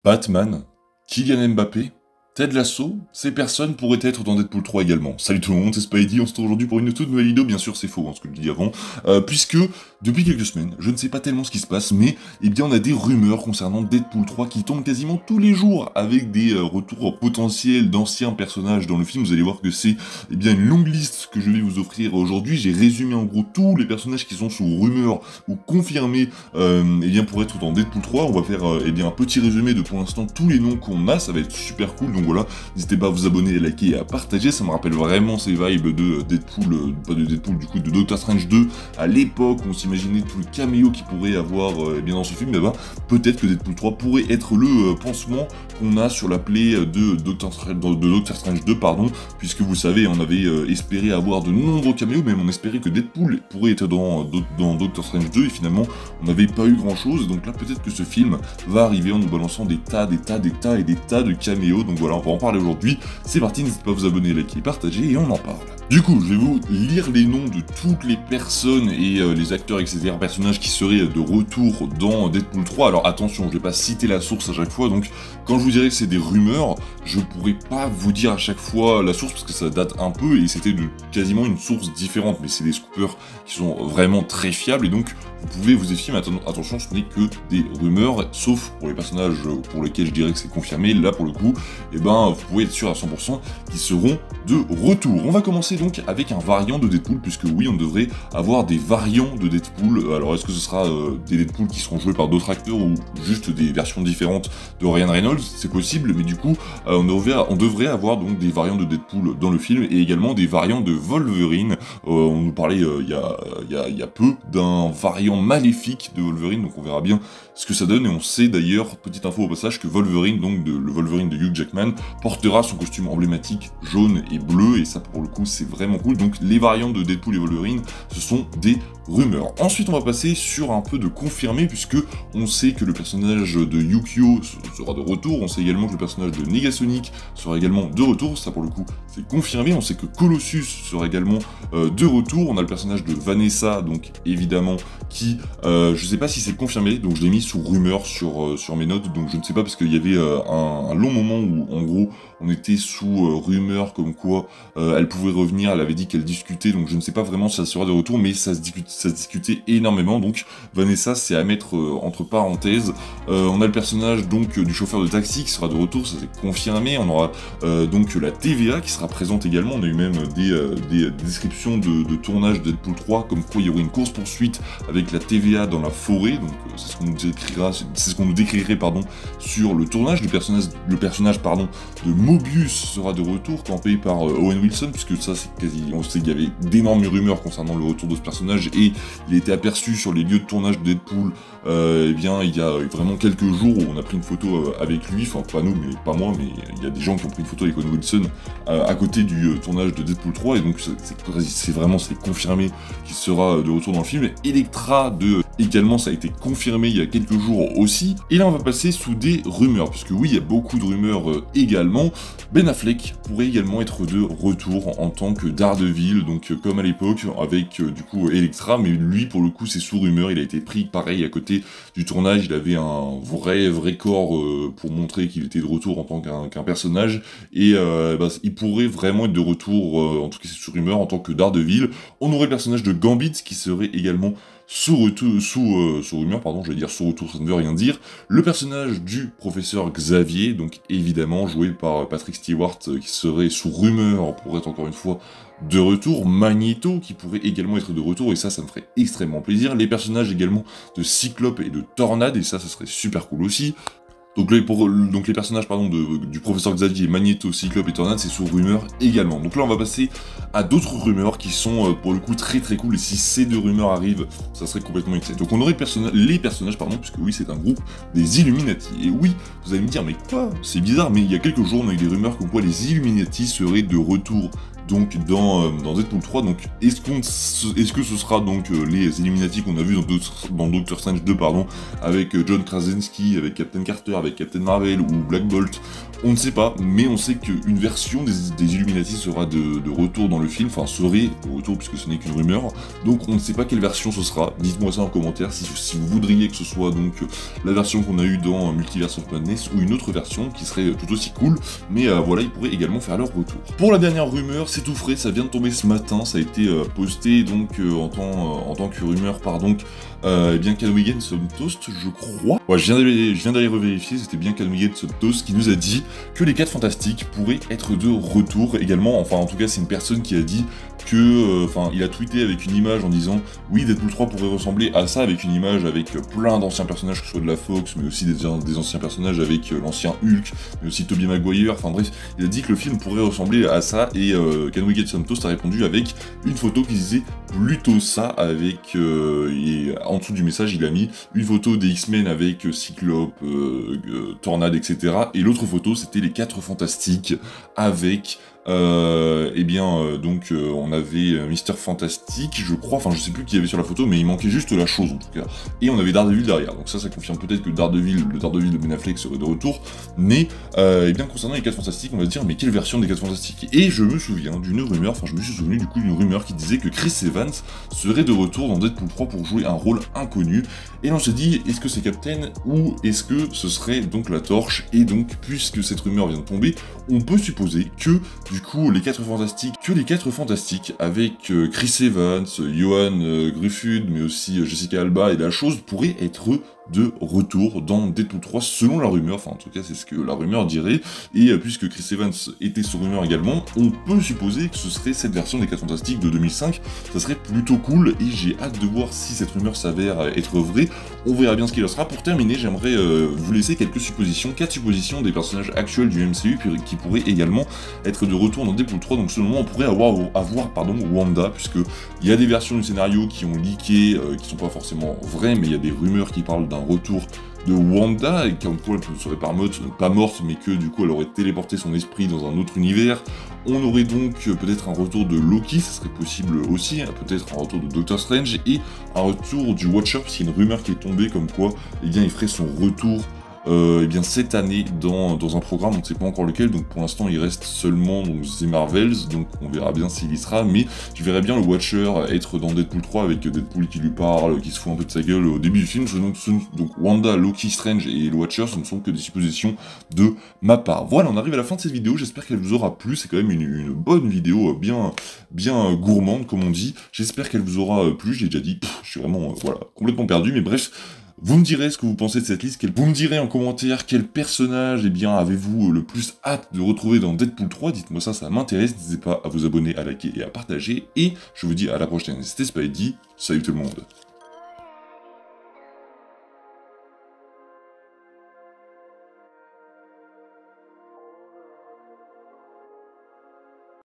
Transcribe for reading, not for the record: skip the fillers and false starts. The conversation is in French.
Batman, Kylian Mbappé, Ted Lasso, ces personnes pourraient être dans Deadpool 3 également. Salut tout le monde, c'est Spidey, on se retrouve aujourd'hui pour une toute nouvelle vidéo, bien sûr c'est faux ce que je dis avant, puisque depuis quelques semaines, je ne sais pas tellement ce qui se passe, mais eh bien on a des rumeurs concernant Deadpool 3 qui tombent quasiment tous les jours avec des retours potentiels d'anciens personnages dans le film. Vous allez voir que c'est eh bien une longue liste que je vais vous offrir aujourd'hui. J'ai résumé en gros tous les personnages qui sont sous rumeurs ou confirmés eh bien pour être dans Deadpool 3. On va faire eh bien un petit résumé de pour l'instant tous les noms qu'on a, ça va être super cool. Donc voilà, n'hésitez pas à vous abonner, à liker et à partager, ça me rappelle vraiment ces vibes de Deadpool, pas de Deadpool du coup, de Doctor Strange 2, à l'époque où on s'imaginait tout le caméo qu'il pourrait avoir eh bien dans ce film. Et bah, peut-être que Deadpool 3 pourrait être le pansement qu'on a sur la plaie de Doctor Strange 2, pardon, puisque vous savez, on avait espéré avoir de nombreux caméos, même on espérait que Deadpool pourrait être dans Doctor Strange 2, et finalement, on n'avait pas eu grand chose, donc là, peut-être que ce film va arriver en nous balançant des tas de caméos. Donc voilà, on va en parler aujourd'hui. C'est parti, n'hésitez pas à vous abonner, liker, partager et on en parle. Du coup, je vais vous lire les noms de toutes les personnes et les acteurs, etc., personnages qui seraient de retour dans Deadpool 3. Alors attention, je vais pas citer la source à chaque fois, donc quand je vous dirais que c'est des rumeurs, je pourrais pas vous dire à chaque fois la source parce que ça date un peu et c'était de quasiment une source différente, mais c'est des scoopers qui sont vraiment très fiables et donc vous pouvez vous fier, mais attention, ce n'est que des rumeurs, sauf pour les personnages pour lesquels je dirais que c'est confirmé. Là, pour le coup, eh ben, vous pouvez être sûr à 100% qu'ils seront de retour. On va commencer donc avec un variant de Deadpool, puisque oui, on devrait avoir des variants de Deadpool. Alors, est-ce que ce sera des Deadpool qui seront joués par d'autres acteurs ou juste des versions différentes de Ryan Reynolds? C'est possible, mais du coup, on devrait avoir donc des variants de Deadpool dans le film et également des variants de Wolverine. On nous parlait il y a peu d'un variant maléfique de Wolverine, donc on verra bien ce que ça donne. Et on sait d'ailleurs, petite info au passage, que Wolverine, donc le Wolverine de Hugh Jackman, portera son costume emblématique jaune et bleu, et ça pour le coup c'est vraiment cool. Donc les variantes de Deadpool et Wolverine, ce sont des rumeurs. Ensuite on va passer sur un peu de confirmé, puisque on sait que le personnage de Yukio sera de retour, on sait également que le personnage de Negasonic sera également de retour, ça pour le coup c'est confirmé. On sait que Colossus sera également de retour, on a le personnage de Vanessa, donc évidemment, qui, je sais pas si c'est confirmé, donc je l'ai mis sous rumeur sur mes notes, donc je ne sais pas, parce qu'il y avait un long moment où en gros on était sous rumeur comme quoi elle pouvait revenir, elle avait dit qu'elle discutait, donc je ne sais pas vraiment si ça sera de retour, mais ça se discutait énormément, donc Vanessa c'est à mettre entre parenthèses. On a le personnage donc du chauffeur de taxi qui sera de retour, ça c'est confirmé. On aura donc la TVA qui sera présente également, on a eu même des descriptions de tournage de Deadpool 3, comme quoi il y aurait une course poursuite avec la TVA dans la forêt, donc c'est ce qu'on nous décrirait pardon, sur le tournage. Le personnage pardon, de Mobius sera de retour, campé par Owen Wilson, puisque ça c'est quasi, on sait qu'il y avait d'énormes rumeurs concernant le retour de ce personnage, et il a été aperçu sur les lieux de tournage de Deadpool, eh bien il y a vraiment quelques jours où on a pris une photo avec lui, enfin pas nous, mais pas moi, mais il y a des gens qui ont pris une photo avec Owen Wilson à côté du tournage de Deadpool 3, et donc c'est vraiment confirmé qu'il sera de retour dans le film. Electra également, ça a été confirmé il y a quelques jours aussi. Et là on va passer sous des rumeurs, puisque oui, il y a beaucoup de rumeurs également. Ben Affleck pourrait également être de retour en tant que Daredevil, donc comme à l'époque avec du coup Electra, mais lui pour le coup c'est sous rumeur. Il a été pris pareil à côté du tournage, il avait un vrai corps pour montrer qu'il était de retour en tant qu'un personnage, et il pourrait vraiment être de retour, en tout cas c'est sous rumeur, en tant que Daredevil. On aurait le personnage de Gambit qui serait également sous rumeur, pardon, je vais dire sous retour, ça ne veut rien dire. Le personnage du professeur Xavier, donc évidemment joué par Patrick Stewart, qui serait sous rumeur pour être encore une fois de retour. Magneto qui pourrait également être de retour, et ça me ferait extrêmement plaisir. Les personnages également de Cyclope et de Tornade, et ça serait super cool aussi. Donc les personnages pardon, du professeur Xavier, Magneto, Cyclope et Tornade, c'est sous rumeur également. Donc là on va passer à d'autres rumeurs qui sont pour le coup très cool, et si ces deux rumeurs arrivent, ça serait complètement excellent. Donc on aurait les personnages, pardon, puisque oui c'est un groupe des Illuminati. Et oui, vous allez me dire mais quoi? C'est bizarre, mais il y a quelques jours on a eu des rumeurs comme quoi les Illuminati seraient de retour donc dans Deadpool 3, donc est-ce que ce sera donc les Illuminati qu'on a vu dans Doctor Strange 2 pardon, avec John Krasinski, avec Captain Carter, avec Captain Marvel ou Black Bolt, On ne sait pas, mais on sait qu'une version des Illuminati sera de retour dans le film, enfin serait de retour puisque ce n'est qu'une rumeur, donc on ne sait pas quelle version ce sera, dites-moi ça en commentaire si vous voudriez que ce soit donc la version qu'on a eue dans Multiverse of Madness ou une autre version qui serait tout aussi cool, mais voilà, ils pourraient également faire leur retour. Pour la dernière rumeur, c'est tout frais, ça vient de tomber ce matin, ça a été posté donc en tant que rumeur par donc eh bien Kanwigen Toast, je crois. Ouais, je viens d'aller revérifier, c'était bien Kanwigen Toast qui nous a dit que les 4 Fantastiques pourraient être de retour également, enfin en tout cas c'est une personne qui a dit que, enfin il a tweeté avec une image en disant oui Deadpool 3 pourrait ressembler à ça, avec une image avec plein d'anciens personnages, que ce soit de la Fox, mais aussi des anciens personnages avec l'ancien Hulk, mais aussi Tobey Maguire, enfin bref, il a dit que le film pourrait ressembler à ça, et Kanwigen Toast a répondu avec une photo qui disait plutôt ça, avec, et en dessous du message il a mis une photo des X-Men avec Cyclope, Tornade, etc. Et l'autre photo c'était les 4 Fantastiques avec donc on avait Mister Fantastique, je crois, enfin je sais plus qui y avait sur la photo, mais il manquait juste la chose en tout cas. Et on avait Daredevil derrière, donc ça confirme peut-être que le Daredevil de Ben Affleck serait de retour, mais concernant les 4 Fantastiques, on va se dire mais quelle version des 4 Fantastiques? Et je me souviens d'une rumeur, enfin je me suis souvenu du coup d'une rumeur qui disait que Chris Evans serait de retour dans Deadpool 3 pour jouer un rôle inconnu, et on s'est dit est-ce que c'est Captain ou est-ce que ce serait donc la Torche? Et donc puisque cette rumeur vient de tomber, on peut supposer que du coup les 4 Fantastiques avec Chris Evans, Johan Gruffud, mais aussi Jessica Alba et la chose pourraient être de retour dans Deadpool 3 selon la rumeur, enfin en tout cas c'est ce que la rumeur dirait, et puisque Chris Evans était sous rumeur également, on peut supposer que ce serait cette version des 4 Fantastiques de 2005, ça serait plutôt cool, et j'ai hâte de voir si cette rumeur s'avère être vraie, on verra bien ce qu'il en sera. Pour terminer, j'aimerais vous laisser quelques suppositions, 4 suppositions des personnages actuels du MCU qui pourraient également être de retour dans Deadpool 3, donc selon moi on pourrait avoir Wanda, puisque il y a des versions du scénario qui ont leaké, qui sont pas forcément vraies, mais il y a des rumeurs qui parlent d'un retour de Wanda, et comme quoi elle ne serait pas morte, mais que du coup elle aurait téléporté son esprit dans un autre univers. On aurait donc peut-être un retour de Loki, ça serait possible aussi, peut-être un retour de Doctor Strange, et un retour du Watcher, parce qu'il y a une rumeur qui est tombée comme quoi il ferait son retour cette année dans un programme, on ne sait pas encore lequel, donc pour l'instant il reste seulement donc, The Marvels, donc on verra bien s'il y sera, mais je verrais bien le Watcher être dans Deadpool 3 avec Deadpool qui lui parle, qui se fout un peu de sa gueule au début du film. Donc Wanda, Loki, Strange et le Watcher, ce ne sont que des suppositions de ma part. Voilà, on arrive à la fin de cette vidéo, j'espère qu'elle vous aura plu, c'est quand même une bonne vidéo, bien gourmande comme on dit, j'espère qu'elle vous aura plu, j'ai déjà dit, je suis vraiment complètement perdu, mais bref. Vous me direz ce que vous pensez de cette liste, vous me direz en commentaire quel personnage avez-vous le plus hâte de retrouver dans Deadpool 3, dites-moi ça m'intéresse, n'hésitez pas à vous abonner, à liker et à partager, et je vous dis à la prochaine, c'était Spidey, salut tout le monde.